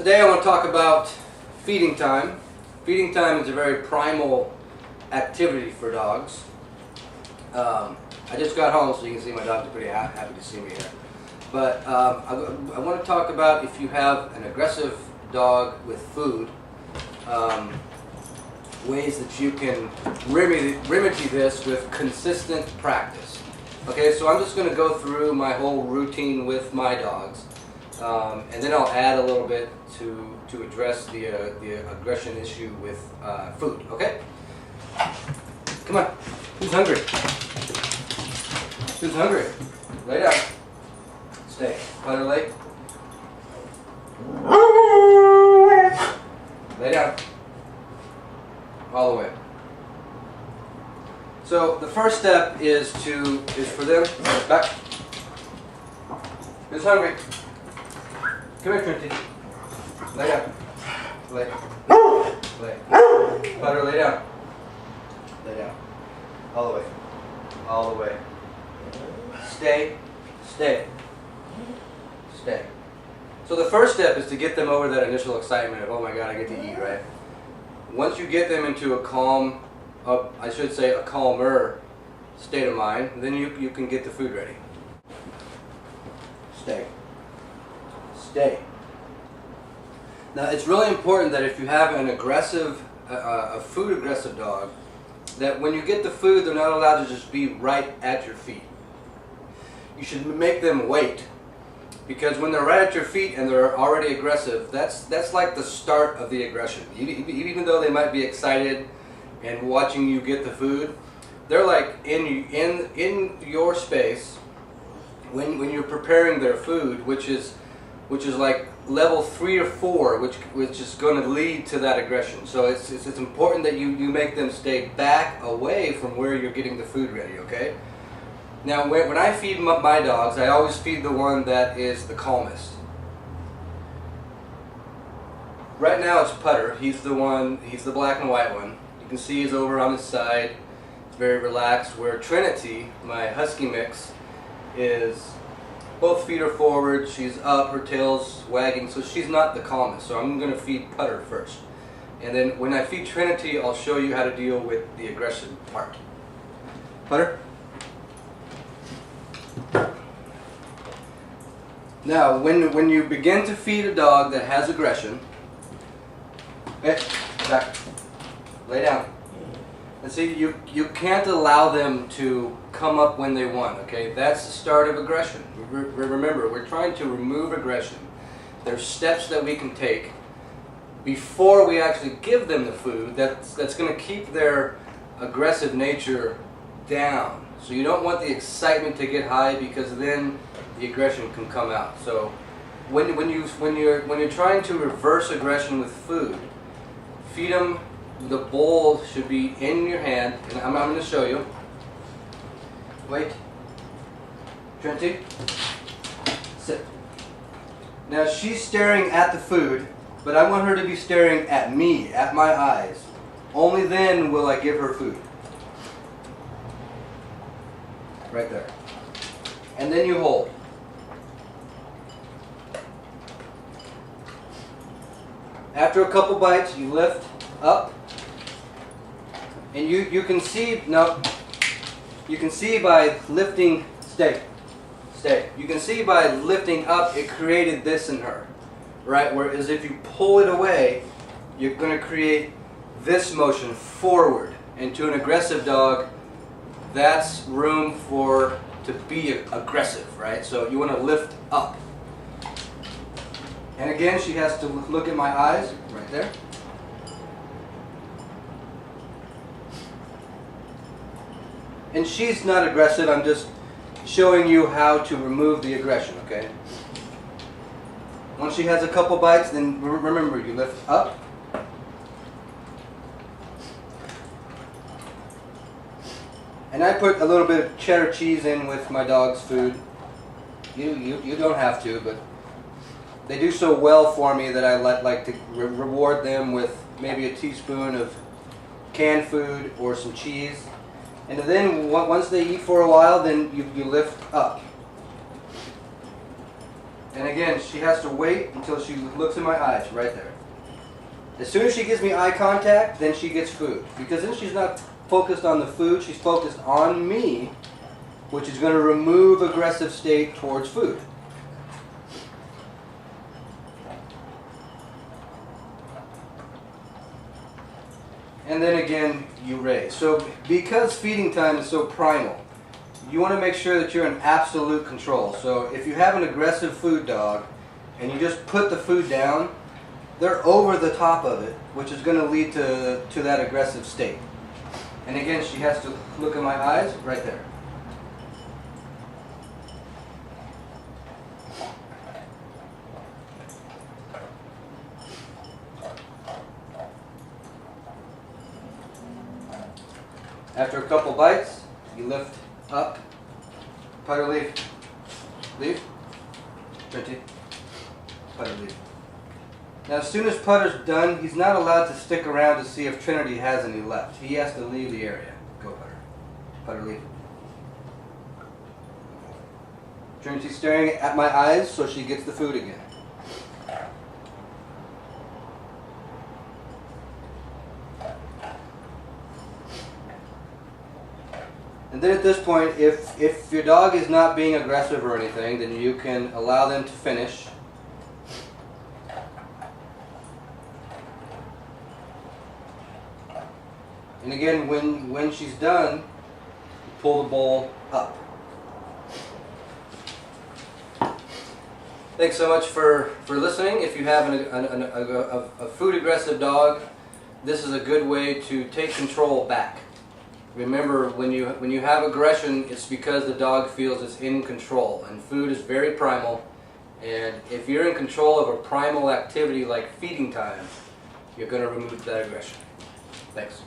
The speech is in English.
Today I want to talk about feeding time. Feeding time is a very primal activity for dogs. I just got home, so you can see my dogs are pretty happy to see me here. But I want to talk about if you have an aggressive dog with food, ways that you can remedy this with consistent practice. Okay, so I'm just going to go through my whole routine with my dogs, and then I'll add a little bit to address the aggression issue with food. Okay? Come on. Who's hungry? Who's hungry? Lay down. Stay. Putter leg. Lay down. All the way. So the first step is for them back. Who's hungry? Come here, Trinity. Lay down. Lay. Lay. Putter, lay down. Lay down. All the way. All the way. Stay. Stay. Stay. So the first step is to get them over that initial excitement of, oh my God, I get to eat, right? Once you get them into a calm, I should say a calmer state of mind, then you can get the food ready. Stay. Stay. Now it's really important that if you have an aggressive, a food aggressive dog, that when you get the food, they're not allowed to just be right at your feet. You should make them wait, because when they're right at your feet and they're already aggressive, that's like the start of the aggression. Even though they might be excited and watching you get the food, they're like in your space when you're preparing their food, which is like level 3 or 4, which is going to lead to that aggression. So it's important that you make them stay back away from where you're getting the food ready. Okay. Now, when I feed my dogs, I always feed the one that is the calmest. Right now it's Putter. He's the black and white one. You can see he's over on his side. It's very relaxed. Where Trinity, my husky mix, is both feet are forward. She's up, her tail's wagging, so she's not the calmest. So I'm going to feed Putter first. And then when I feed Trinity, I'll show you how to deal with the aggression part. Putter? Now, when you begin to feed a dog that has aggression, back, lay down. And see, you can't allow them to come up when they want, okay? That's the start of aggression. Remember, we're trying to remove aggression. There's steps that we can take before we actually give them the food that's going to keep their aggressive nature down. So you don't want the excitement to get high, because then the aggression can come out. So when you're trying to reverse aggression with food, feed them. The bowl should be in your hand, and I'm going to show you. Wait. Trinity, sit. Now she's staring at the food, but I want her to be staring at me, at my eyes. Only then will I give her food. Right there. And then you hold. After a couple bites, you lift up. And you can see, no, you can see by lifting, stay. You can see by lifting up, it created this in her, right? Whereas if you pull it away, you're going to create this motion forward. And to an aggressive dog, that's room to be aggressive, right? So you want to lift up. And again, she has to look at my eyes, right there. And she's not aggressive, I'm just showing you how to remove the aggression, okay? Once she has a couple bites, then remember, you lift up. And I put a little bit of cheddar cheese in with my dog's food. You don't have to, but they do so well for me that I like to reward them with maybe a teaspoon of canned food or some cheese. And then once they eat for a while, then you lift up. And again, she has to wait until she looks in my eyes, right there. As soon as she gives me eye contact, then she gets food. Because then she's not focused on the food, she's focused on me, which is going to remove aggressive state towards food. And then again, you raise. So because feeding time is so primal, you want to make sure that you're in absolute control. So if you have an aggressive food dog and you just put the food down, they're over the top of it, which is going to lead to that aggressive state. And again, she has to look in my eyes, right there. After a couple bites, you lift up, putter leave, leave, Trinity, putter leave. Now as soon as Putter's done, he's not allowed to stick around to see if Trinity has any left. He has to leave the area. Go Putter. Putter leave. Trinity's staring at my eyes so she gets the food again. And then at this point, if your dog is not being aggressive or anything, then you can allow them to finish. And again, when she's done, pull the bowl up. Thanks so much for listening. If you have a food aggressive dog, this is a good way to take control back. Remember, when you have aggression, it's because the dog feels it's in control, and food is very primal. And if you're in control of a primal activity like feeding time, you're going to remove that aggression. Thanks.